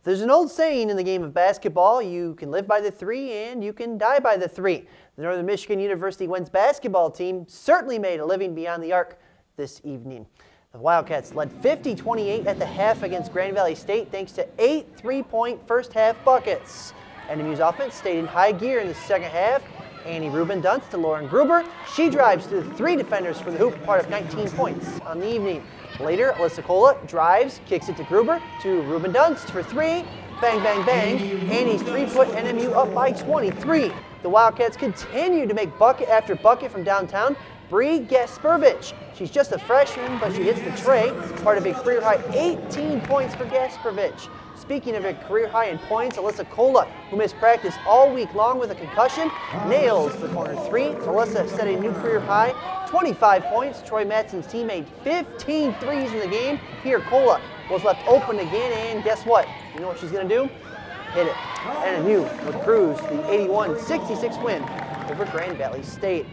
There's an old saying in the game of basketball, you can live by the three and you can die by the three. The Northern Michigan University men's basketball team certainly made a living beyond the arc this evening. The Wildcats led 50-28 at the half against Grand Valley State thanks to 8 3-point first half buckets. NMU's offense stayed in high gear in the second half. Annie Rubin dunks to Lauren Gruber. She drives to the 3 defenders for the hoop, part of 19 points on the evening. Later, Alyssa Cola drives, kicks it to Gruber, to Rubin Dunst for 3. Bang, bang, bang. Annie's 3 put NMU up by 23. The Wildcats continue to make bucket after bucket from downtown. Bree Gasperovich. She's just a freshman, but she hits the tray, part of a career-high 18 points for Gasperovich. Speaking of a career high in points, Alyssa Cola, who missed practice all week long with a concussion, nails the corner 3. Alyssa set a new career high, 25 points. Troy Matson's team made 15 threes in the game. Here, Cola was left open again, and guess what? You know what she's going to do? Hit it. NMU would cruise the 81-66 win over Grand Valley State.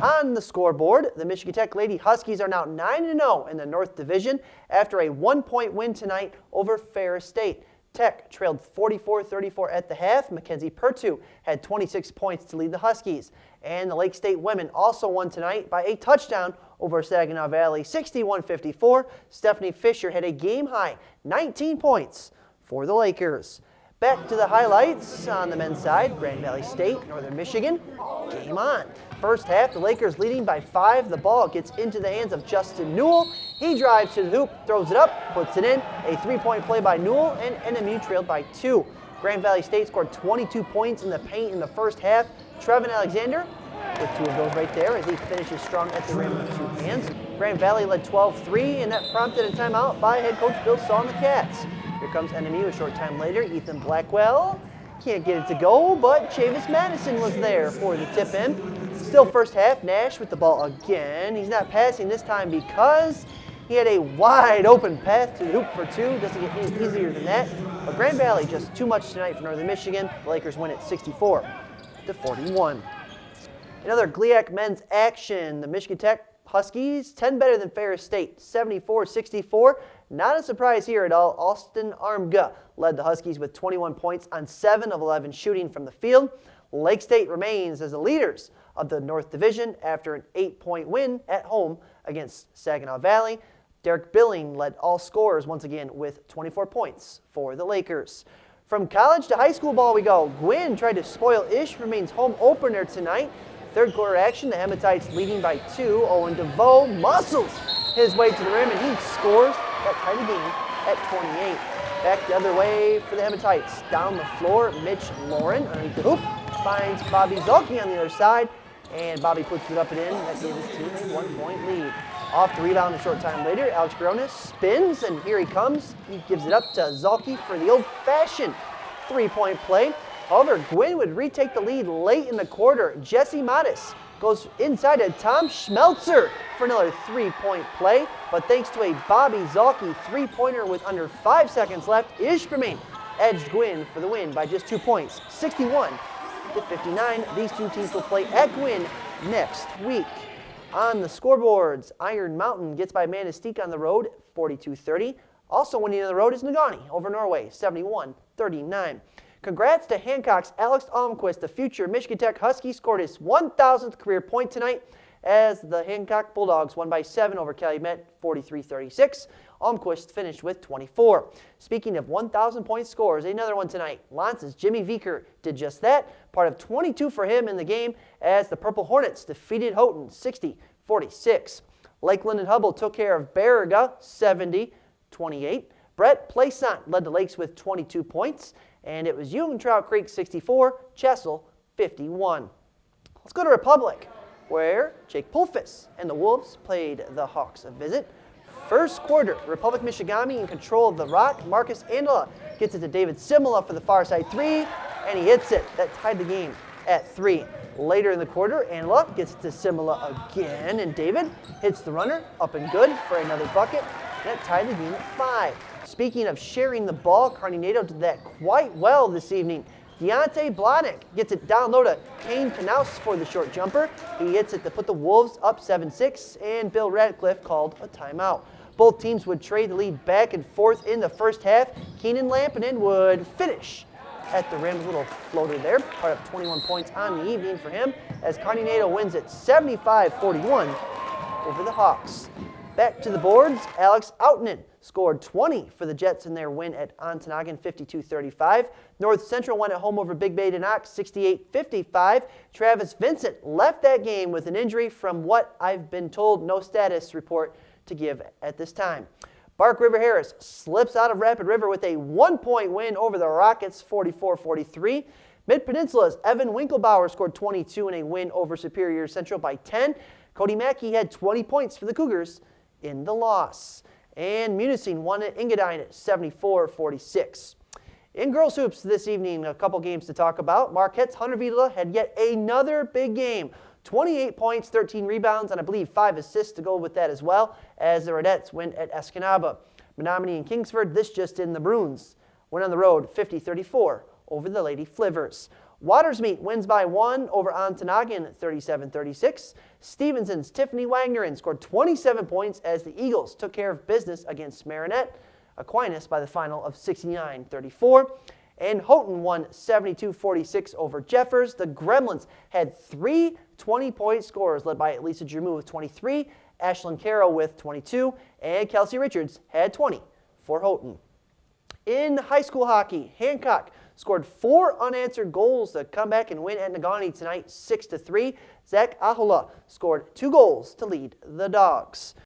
On the scoreboard, the Michigan Tech Lady Huskies are now 9-0 in the North Division after a 1-point win tonight over Ferris State. Tech trailed 44-34 at the half. Mackenzie Pertu had 26 points to lead the Huskies. And the Lake State women also won tonight by a touchdown over Saginaw Valley, 61-54. Stephanie Fisher had a game-high 19 points for the Lakers. Back to the highlights on the men's side. Grand Valley State, Northern Michigan, game on. First half, the Lakers leading by 5. The ball gets into the hands of Justin Newell. He drives to the hoop, throws it up, puts it in. A 3-point play by Newell, and NMU trailed by 2. Grand Valley State scored 22 points in the paint in the first half. Trevin Alexander with 2 of those right there as he finishes strong at the rim with 2 hands. Grand Valley led 12-3, and that prompted a timeout by head coach Bill Saw and the Cats. Here comes NMU a short time later. Ethan Blackwell can't get it to go, but Chavis Madison was there for the tip-in. Still first half, Nash with the ball again. He's not passing this time because he had a wide open path to the hoop for 2. Doesn't get any easier than that. But Grand Valley just too much tonight for Northern Michigan. The Lakers win it 64-41. Another GLIAC men's action. The Michigan Tech Huskies, 10 better than Ferris State, 74-64. Not a surprise here at all. Austin Armga led the Huskies with 21 points on 7 of 11 shooting from the field. Lake State remains as the leaders of the North Division after an 8-point win at home against Saginaw Valley. Derek Billing led all scorers once again with 24 points for the Lakers. From college to high school ball we go. Gwynn tried to spoil Ishpeming's home opener tonight. Third quarter action, the Hematites leading by 2. Owen DeVoe muscles his way to the rim, and he scores that tied the game at 28. Back the other way for the Hematites. Down the floor, Mitch Lauren underneath the hoop finds Bobby Zolke on the other side, and Bobby puts it up and in. That gives his team a 1-point lead. Off the rebound a short time later, Alex Briones spins, and here he comes. He gives it up to Zolke for the old-fashioned 3-point play. However, Gwynn would retake the lead late in the quarter. Jesse Mattis goes inside to Tom Schmelzer for another 3-point play. But thanks to a Bobby Zolke 3-pointer with under 5 seconds left, Ishpeming edged Gwynn for the win by just 2 points, 61-59. These two teams will play at Gwynn next week. On the scoreboards, Iron Mountain gets by Manistique on the road, 42-30. Also winning on the road is Nagani over Norway, 71-39. Congrats to Hancock's Alex Almquist, the future Michigan Tech Husky, scored his 1,000th career point tonight as the Hancock Bulldogs won by 7 over Calumet, 43-36. Almquist finished with 24. Speaking of 1,000-point scores, another one tonight. Lance's Jimmy Vicker did just that, part of 22 for him in the game as the Purple Hornets defeated Houghton 60-46. Lakeland and Hubble took care of Baraga 70-28. Brett Plaisant led the Lakes with 22 points. And it was Trout Creek 64, Chessel 51. Let's go to Republic, where Jake Pulfis and the Wolves played the Hawks a visit. First quarter, Republic Michigami in control of the rock. Marcus Andela gets it to David Simula for the far side 3, and he hits it. That tied the game at 3. Later in the quarter, Andela gets it to Simula again, and David hits the runner up and good for another bucket. That tied the game at 5. Speaking of sharing the ball, Kearney NATO did that quite well this evening. Deontay Blahnik gets it down low to Kane Knaus for the short jumper. He hits it to put the Wolves up 7-6, and Bill Radcliffe called a timeout. Both teams would trade the lead back and forth in the first half. Keenan Lampinen would finish at the rim. A little floater there. Put up 21 points on the evening for him as Kearney NATO wins it 75-41 over the Hawks. Back to the boards, Alex Outinen scored 20 for the Jets in their win at Ontonagon, 52-35. North Central won at home over Big Bay de Knox, 68-55. Travis Vincent left that game with an injury from what I've been told, no status report to give at this time. Bark River Harris slips out of Rapid River with a 1-point win over the Rockets, 44-43. Mid-Peninsula's Evan Winkelbauer scored 22 in a win over Superior Central by 10. Cody Mackey had 20 points for the Cougars in the loss. And Munising won at Engadine at 74-46. In girls hoops this evening, a couple games to talk about. Marquette's Hunter Vila had yet another big game. 28 points, 13 rebounds, and I believe 5 assists to go with that as well, as the Rodettes win at Escanaba. Menominee and Kingsford, this just in, the Bruins went on the road 50-34 over the Lady Flivvers. Watersmeet wins by 1 over Ontonagon at 37-36. Stevenson's Tiffany Wagner scored 27 points as the Eagles took care of business against Marinette Aquinas by the final of 69-34. And Houghton won 72-46 over Jeffers. The Gremlins had 3 20-point scorers led by Lisa Jermu with 23, Ashlyn Carroll with 22, and Kelsey Richards had 20 for Houghton. In high school hockey, Hancock scored 4 unanswered goals to come back and win at Negaunee tonight, 6-3. Zach Ahola scored 2 goals to lead the Dogs.